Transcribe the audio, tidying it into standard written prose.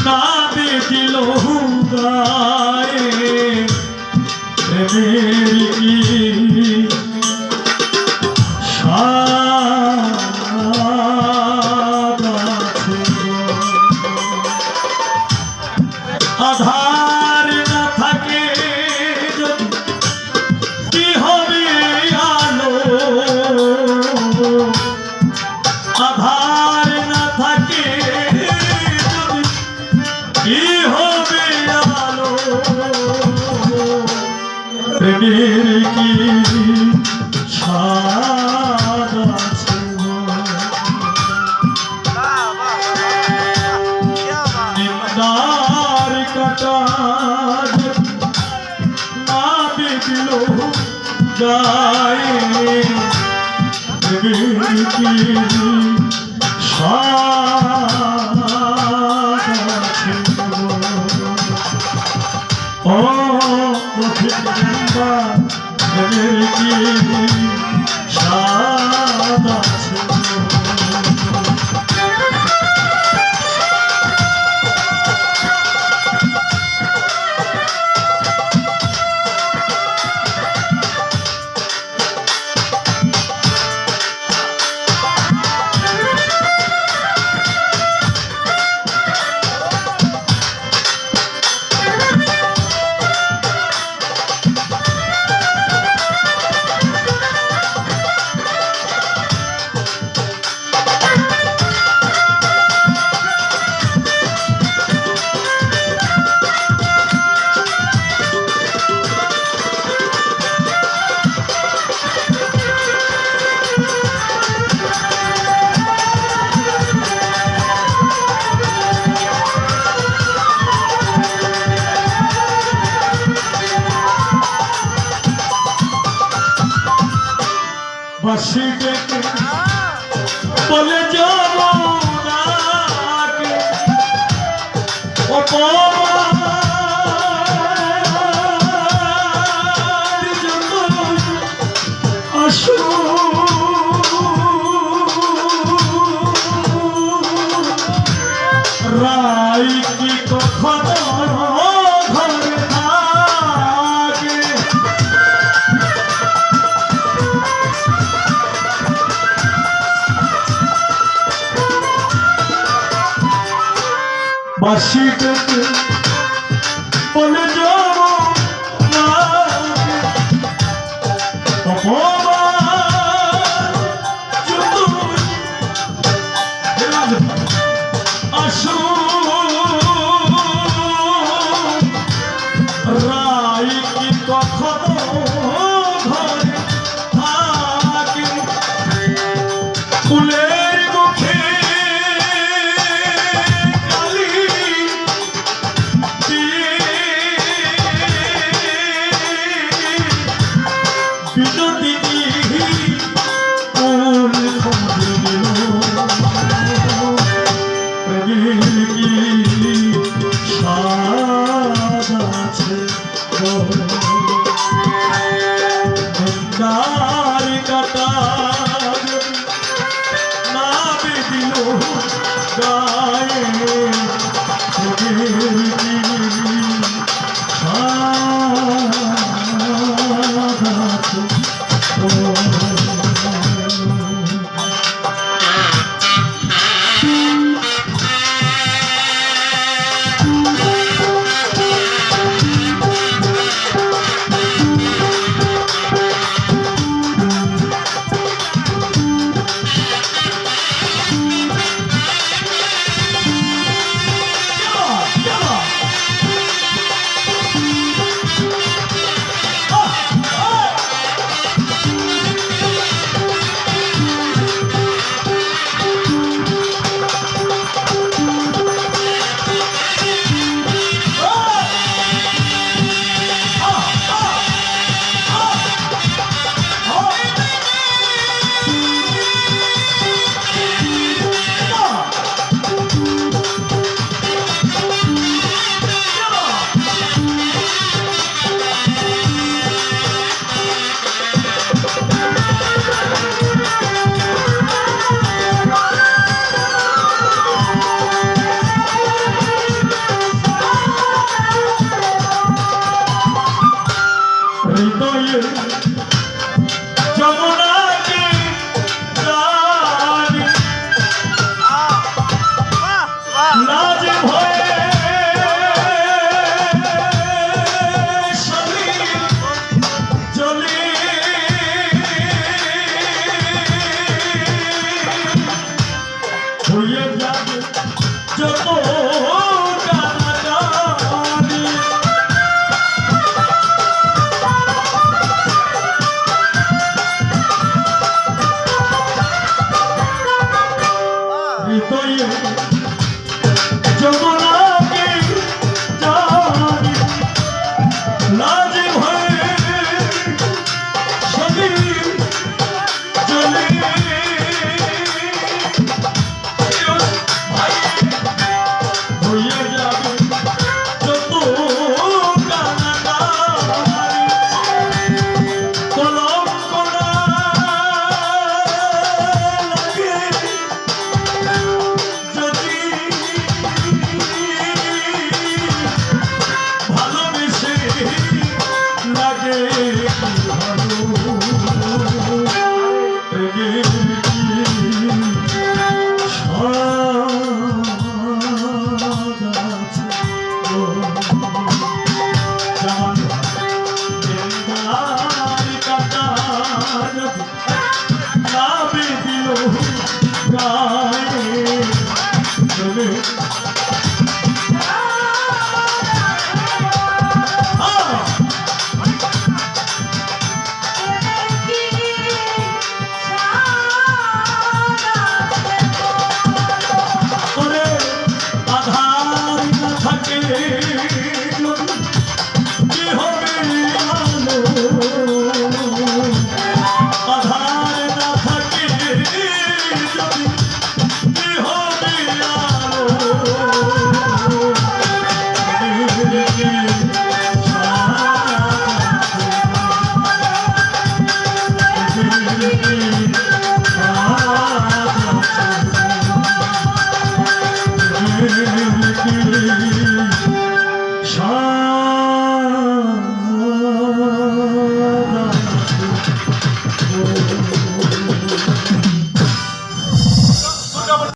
না দিল গায়ে প্রেমের কি স্বাদ আছে আধার না থাকে যদি কি হবে আলো আধার না থাকে যদি কি হবে আলো প্রেমের কি স্বাদ আছে নিন্দার কাটা না দিল গায়ে প্রেমের কি স্বাদ আছে ও প্রেমের কি স্বাদ আছে বাঁশি ডেকে বলে যাব নাকে আসো রাই কি কখনো ঘরে থাকে বাঁশি ডেকে বলে যাব আসো রাই কি কখনো ঘরে থাকে ফুলের মুখে কাটা না দিল গায়ে হয়ে যাবে যত টানাটানি। হৃদয়ে যমুনাকে জানি লাজ ভয়ে সজীব জলে হয়ে যাবে যত টানাটানি। কলঙ্ক না লাগে যদি ভালোবেসে লাগে ভালো প্রেমের কি স্বাদ আছে গো। যেমন গেন্দার কাটা যদি নামে দিল গায়ে চলে করে আধার না থাকে কি হবে আলো। আধার না থাকে যদি কি হবে আলো। শান্তি